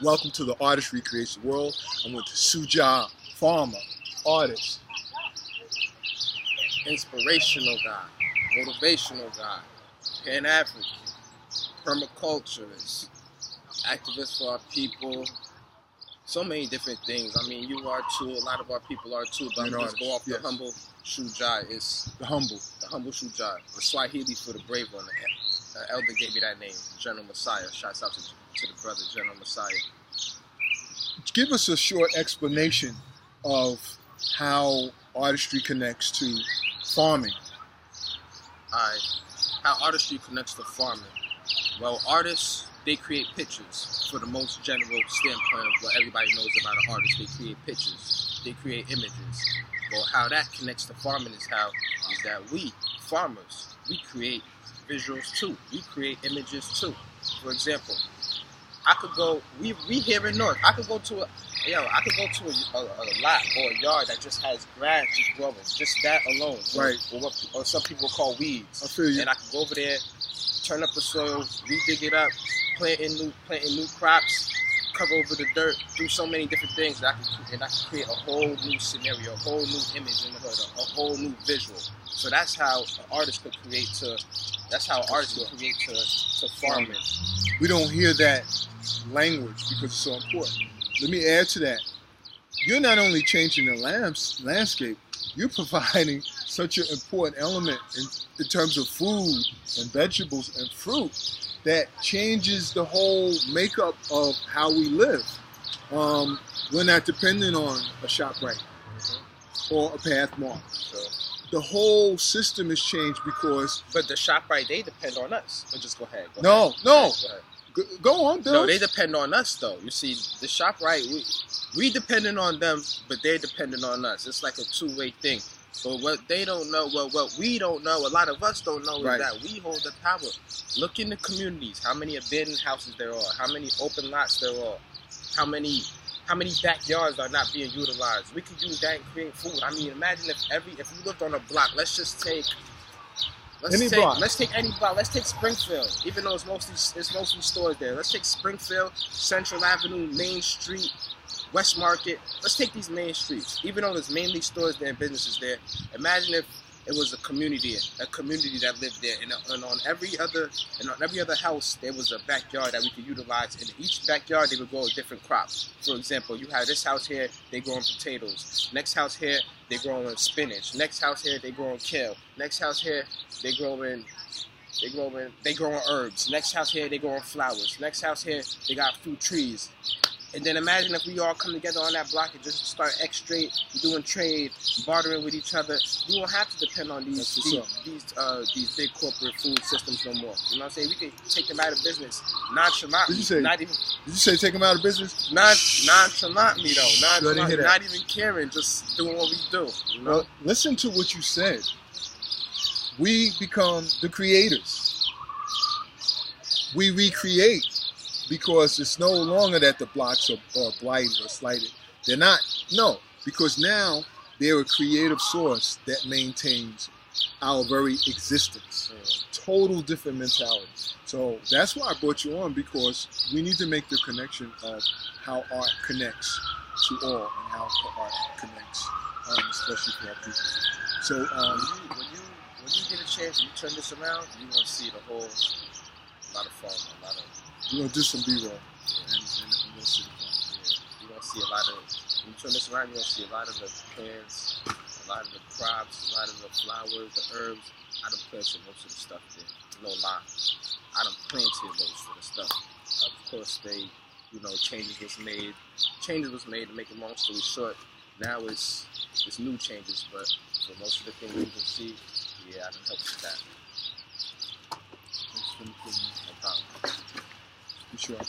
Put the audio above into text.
Welcome to the Artist Recreation World. I'm with ShuJaa, farmer, artist, inspirational guy, motivational guy, Pan-African, permaculturist, activist for our people, so many different things. I mean, you are too, a lot of our people are too, but I'm just go off the humble ShuJaa. It's the humble ShuJaa, the Swahili for the brave one. The elder gave me that name, General Messiah. Shouts out to the brother, General Messiah. Give us a short explanation of how artistry connects to farming. Alright, how artistry connects to farming. Well, artists, they create pictures for the most general standpoint of what everybody knows about an artist. They create pictures, they create images. Well, how that connects to farming is that we, farmers, we create visuals too. We create images too. For example, I could go, we here in North, I could go to a lot or a yard that just has grass just growing, just that alone. Right. Or some people call weeds. I feel you. And I could go over there, turn up the soil, redig it up, planting new crops, cover over the dirt, do so many different things that I can create a whole new scenario, a whole new image in the hood, a whole new visual. So that's how an artist could create to farming. We don't hear that language because it's so important. Let me add to that. You're not only changing the landscape, you're providing such an important element in terms of food and vegetables and fruit that changes the whole makeup of how we live. We're not dependent on a ShopRite or a Pathmark. So, the whole system has changed because... But the ShopRite, they depend on us. But just go ahead. No. Go on, Bill. No, they depend on us, though. You see, the ShopRite, we dependent on them, but they're dependent on us. It's like a two-way thing. But what they don't know, what we don't know, a lot of us don't know, is that we hold the power. Look in the communities, how many abandoned houses there are, how many open lots there are, how many backyards are not being utilized. We could use that and create food. I mean, imagine if you lived on a block. Let's take any block. Let's take Springfield, even though it's mostly stores there. Let's take Springfield, Central Avenue, Main Street, West Market. Let's take these main streets, even though there's mainly stores there and businesses there. Imagine if it was a community that lived there, and on every other house there was a backyard that we could utilize. In each backyard they would grow a different crop. For example, you have this house here, they growing potatoes. Next house here, they growing spinach. Next house here, they growing kale. Next house here, they growing herbs. Next house here, they growing flowers. Next house here, they got fruit trees. And then imagine if we all come together on that block and just start extrade, doing trade, bartering with each other. We won't have to depend on these big corporate food systems no more. You know what I'm saying? We can take them out of business nonchalantly. Did you say take them out of business? Nonchalantly though. Not even caring, just doing what we do. You know? Well, listen to what you said. We become the creators. We recreate. Because it's no longer that the blocks are blighted or slighted. They're not. No, because now they're a creative source that maintains our very existence. Total different mentality. So that's why I brought you on, because we need to make the connection of how art connects to all and how art connects, especially for our people. So when you get a chance, you turn this around, you're going to see the whole lot of fun, we're going to do some B-roll. And we'll see the fun. Yeah. You're going to see a lot of, when you turn this around, you're going to see a lot of the plants, a lot of the crops, a lot of the flowers, the herbs. I done planted most of the stuff there. No lie. I done planted most of the stuff. Of course, changes was made. Changes was made, to make a long story short. Now it's new changes, but for most of the things you can see, I done helped with that. For sure.